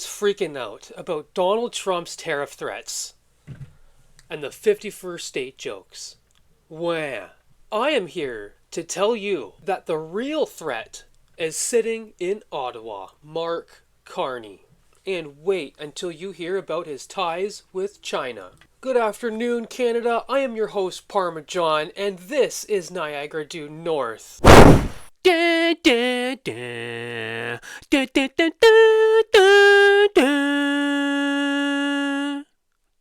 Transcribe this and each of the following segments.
Everyone's freaking out about Donald Trump's tariff threats and the 51st state jokes. Wah. I am here to tell you that the real threat is sitting in Ottawa, Mark Carney. And wait until you hear about his ties with China. Good afternoon, Canada. I am your host, Parmesan, and this is Niagara due north. Da, da, da. Da, da, da, da, da, da.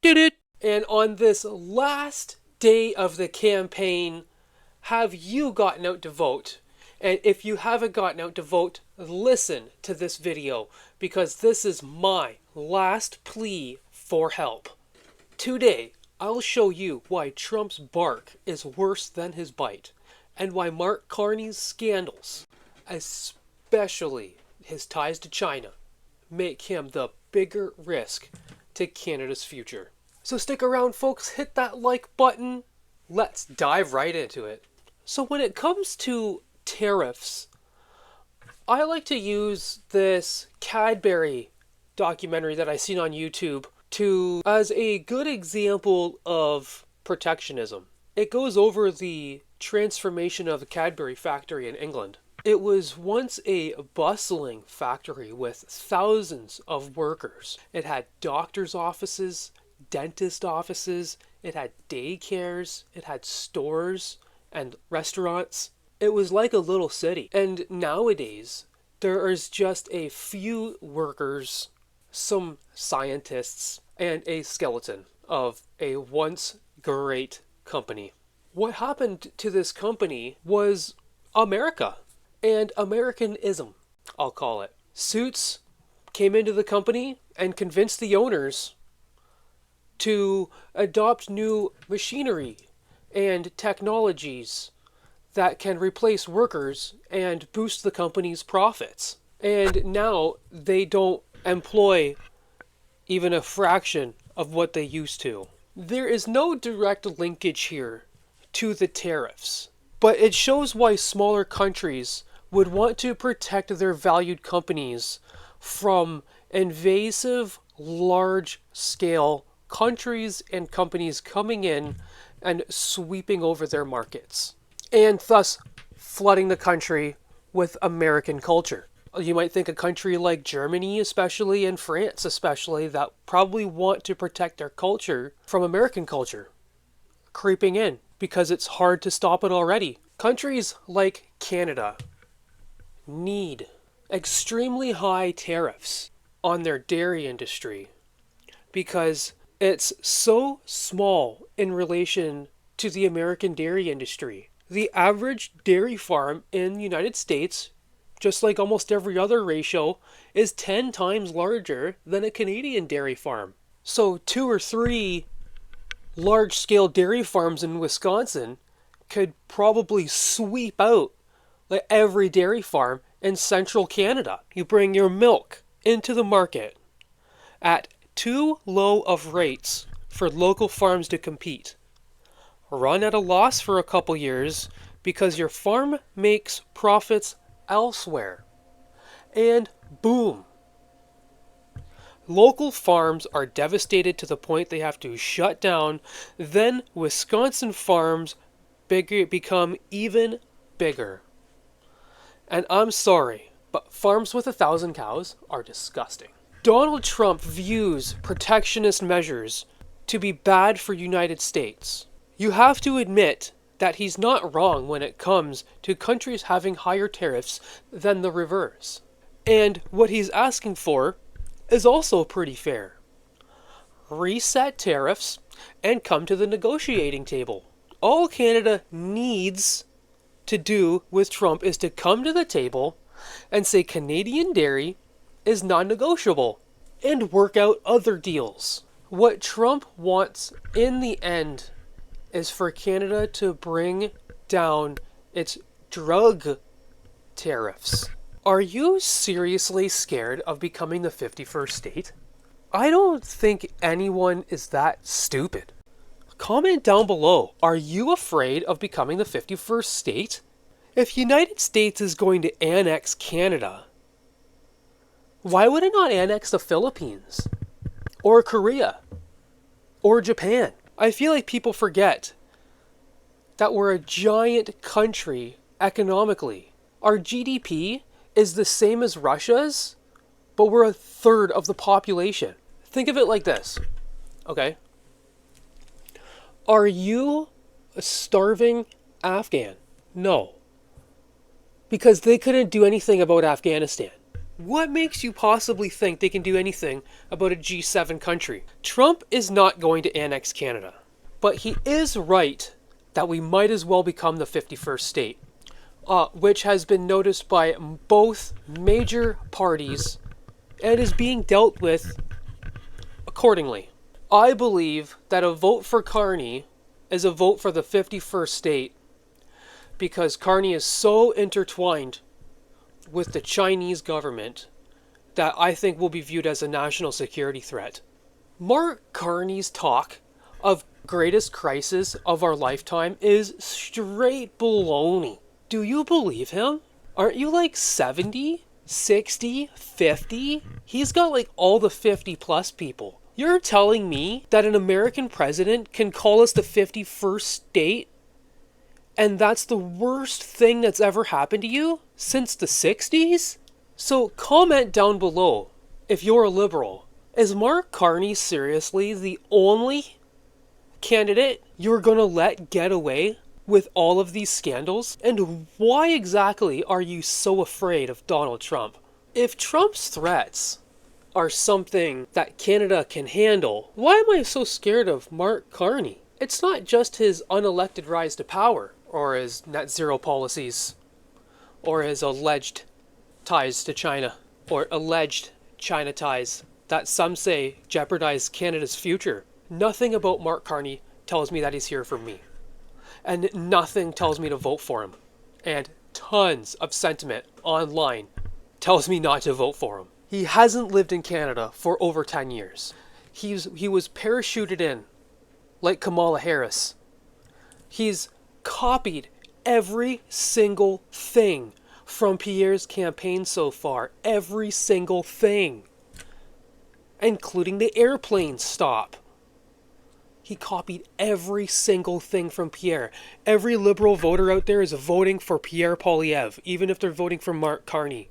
Did it. And on this last day of the campaign, have you gotten out to vote? And if you haven't gotten out to vote, listen to this video, because this is my last plea for help. Today, I'll show you why Trump's bark is worse than his bite, and why Mark Carney's scandals, especially his ties to China, make him the bigger risk to Canada's future. So stick around, folks, hit that like button. Let's dive right into it. So when it comes to tariffs, I like to use this Cadbury documentary that I seen on YouTube as a good example of protectionism. It goes over the transformation of the Cadbury factory in England. It was once a bustling factory with thousands of workers. It had doctors' offices, dentist offices, it had daycares, it had stores and restaurants. It was like a little city. And nowadays, there is just a few workers, some scientists, and a skeleton of a once great company. What happened to this company was America and Americanism, I'll call it. Suits came into the company and convinced the owners to adopt new machinery and technologies that can replace workers and boost the company's profits. And now they don't employ even a fraction of what they used to. There is no direct linkage here to the tariffs, but it shows why smaller countries would want to protect their valued companies from invasive, large-scale countries and companies coming in and sweeping over their markets, and thus flooding the country with American culture. You might think a country like Germany especially, and France especially, that probably want to protect their culture from American culture creeping in, because it's hard to stop it already. Countries like Canada need extremely high tariffs on their dairy industry because it's so small in relation to the American dairy industry. The average dairy farm in the United States, just like almost every other ratio, is 10 times larger than a Canadian dairy farm. So 2 or 3 large-scale dairy farms in Wisconsin could probably sweep out like every dairy farm in central Canada. You bring your milk into the market at too low of rates for local farms to compete. Run at a loss for a couple years because your farm makes profits elsewhere. And boom. Local farms are devastated to the point they have to shut down. Then Wisconsin farms become even bigger. And I'm sorry, but farms with 1,000 cows are disgusting. Donald Trump views protectionist measures to be bad for United States. You have to admit that he's not wrong when it comes to countries having higher tariffs than the reverse. And what he's asking for is also pretty fair. Reset tariffs and come to the negotiating table. All Canada needs to do with Trump is to come to the table and say Canadian dairy is non-negotiable and work out other deals. What Trump wants in the end is for Canada to bring down its drug tariffs. Are you seriously scared of becoming the 51st state? I don't think anyone is that stupid. Comment down below, are you afraid of becoming the 51st state? If United States is going to annex Canada, Why would it not annex the Philippines? Or Korea? Or Japan? I feel like people forget that we're a giant country economically. Our GDP is the same as Russia's, but we're a third of the population. Think of it like this, okay? Are you a starving Afghan? No. Because they couldn't do anything about Afghanistan. What makes you possibly think they can do anything about a G7 country? Trump is not going to annex Canada. But he is right that we might as well become the 51st state, which has been noticed by both major parties and is being dealt with accordingly. I believe that a vote for Carney is a vote for the 51st state because Carney is so intertwined with the Chinese government that I think will be viewed as a national security threat. Mark Carney's talk of greatest crisis of our lifetime is straight baloney. Do you believe him? Aren't you like 70, 60, 50? He's got like all the 50 plus people. You're telling me that an American president can call us the 51st state? And that's the worst thing that's ever happened to you since the 60s? So comment down below if you're a liberal. Is Mark Carney seriously the only candidate you're gonna let get away with all of these scandals? And why exactly are you so afraid of Donald Trump? If Trump's threats are something that Canada can handle, why am I so scared of Mark Carney? It's not just his unelected rise to power, or his net zero policies, or his alleged ties to China, or alleged China ties that some say jeopardize Canada's future. Nothing about Mark Carney tells me that he's here for me. And nothing tells me to vote for him. And tons of sentiment online tells me not to vote for him. He hasn't lived in Canada for over 10 years. He was parachuted in like Kamala Harris. He's copied every single thing from Pierre's campaign so far. Every single thing. Including the airplane stop. He copied every single thing from Pierre. Every liberal voter out there is voting for Pierre Poilievre, even if they're voting for Mark Carney.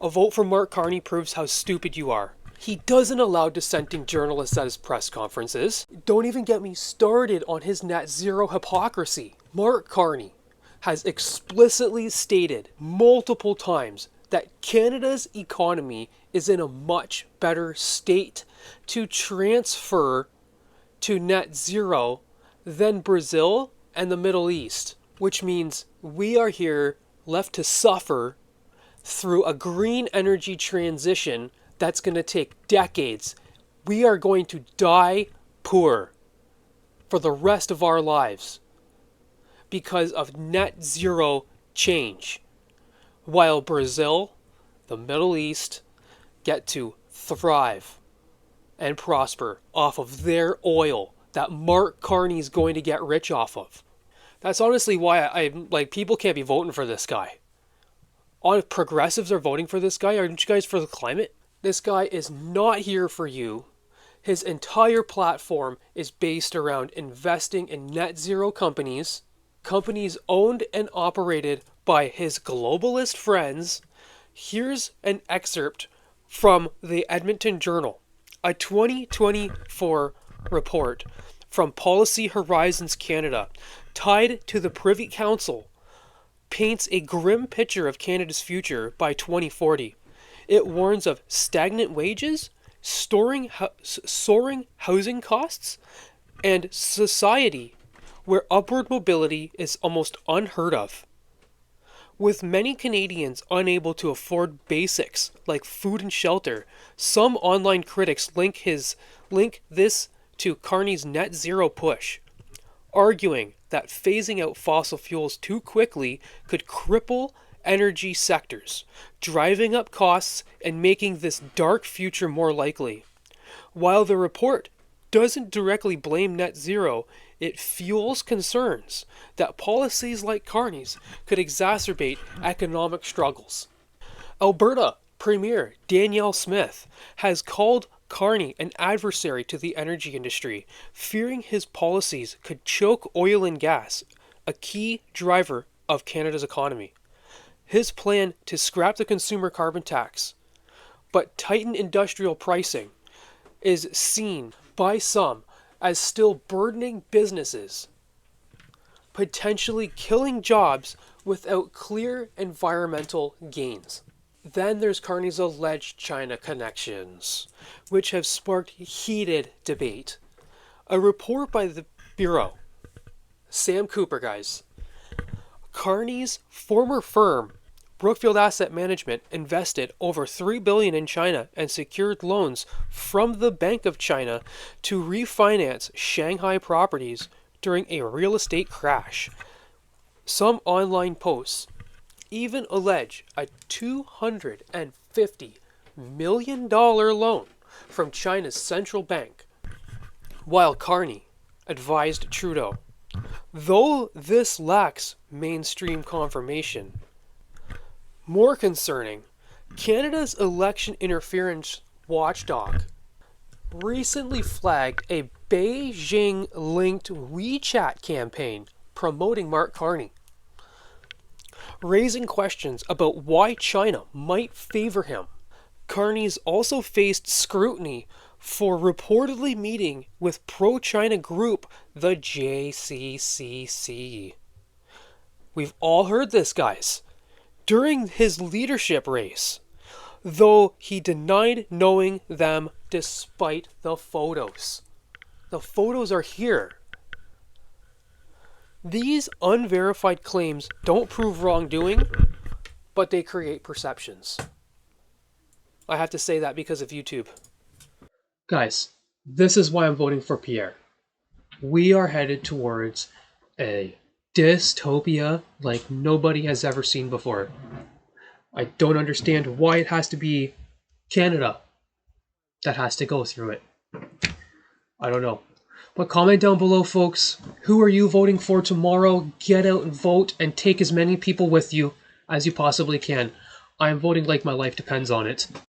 A vote for Mark Carney proves how stupid you are. He doesn't allow dissenting journalists at his press conferences. Don't even get me started on his net zero hypocrisy. Mark Carney has explicitly stated multiple times that Canada's economy is in a much better state to transfer to net zero than Brazil and the Middle East, which means we are here left to suffer through a green energy transition that's going to take decades. We are going to die poor for the rest of our lives because of net zero change, while Brazil, the Middle East, get to thrive and prosper off of their oil that Mark Carney is going to get rich off of. That's honestly why I'm like, people can't be voting for this guy. All progressives are voting for this guy. Aren't you guys for the climate? This guy is not here for you. His entire platform is based around investing in net zero companies, companies owned and operated by his globalist friends. Here's an excerpt from the Edmonton Journal, a 2024 report from Policy Horizons Canada, tied to the Privy Council, paints a grim picture of Canada's future by 2040. It warns of stagnant wages, soaring housing costs, and society where upward mobility is almost unheard of. With many Canadians unable to afford basics like food and shelter, some online critics link this to Carney's net zero push, arguing that phasing out fossil fuels too quickly could cripple energy sectors, driving up costs and making this dark future more likely. While the report doesn't directly blame net zero, it fuels concerns that policies like Carney's could exacerbate economic struggles. Alberta Premier Danielle Smith has called Carney an adversary to the energy industry, fearing his policies could choke oil and gas, a key driver of Canada's economy. His plan to scrap the consumer carbon tax but tighten industrial pricing is seen by some as still burdening businesses, potentially killing jobs without clear environmental gains. Then there's Carney's alleged China connections, which have sparked heated debate. A report by the Bureau, Sam Cooper, guys. Carney's former firm, Brookfield Asset Management, invested over $3 billion in China and secured loans from the Bank of China to refinance Shanghai properties during a real estate crash. Some online posts even allege a $250 million loan from China's central bank, while Carney advised Trudeau. Though this lacks mainstream confirmation. More concerning, Canada's election interference watchdog recently flagged a Beijing-linked WeChat campaign promoting Mark Carney, raising questions about why China might favor him. Carney's also faced scrutiny for reportedly meeting with pro-China group the JCCC. We've all heard this, guys, during his leadership race, though he denied knowing them despite the photos. The photos are here. These unverified claims don't prove wrongdoing, but they create perceptions. I have to say that because of YouTube. Guys, this is why I'm voting for Pierre. We are headed towards a dystopia like nobody has ever seen before. I don't understand why it has to be Canada that has to go through it. I don't know. But comment down below, folks. Who are you voting for tomorrow? Get out and vote and take as many people with you as you possibly can. I am voting like my life depends on it.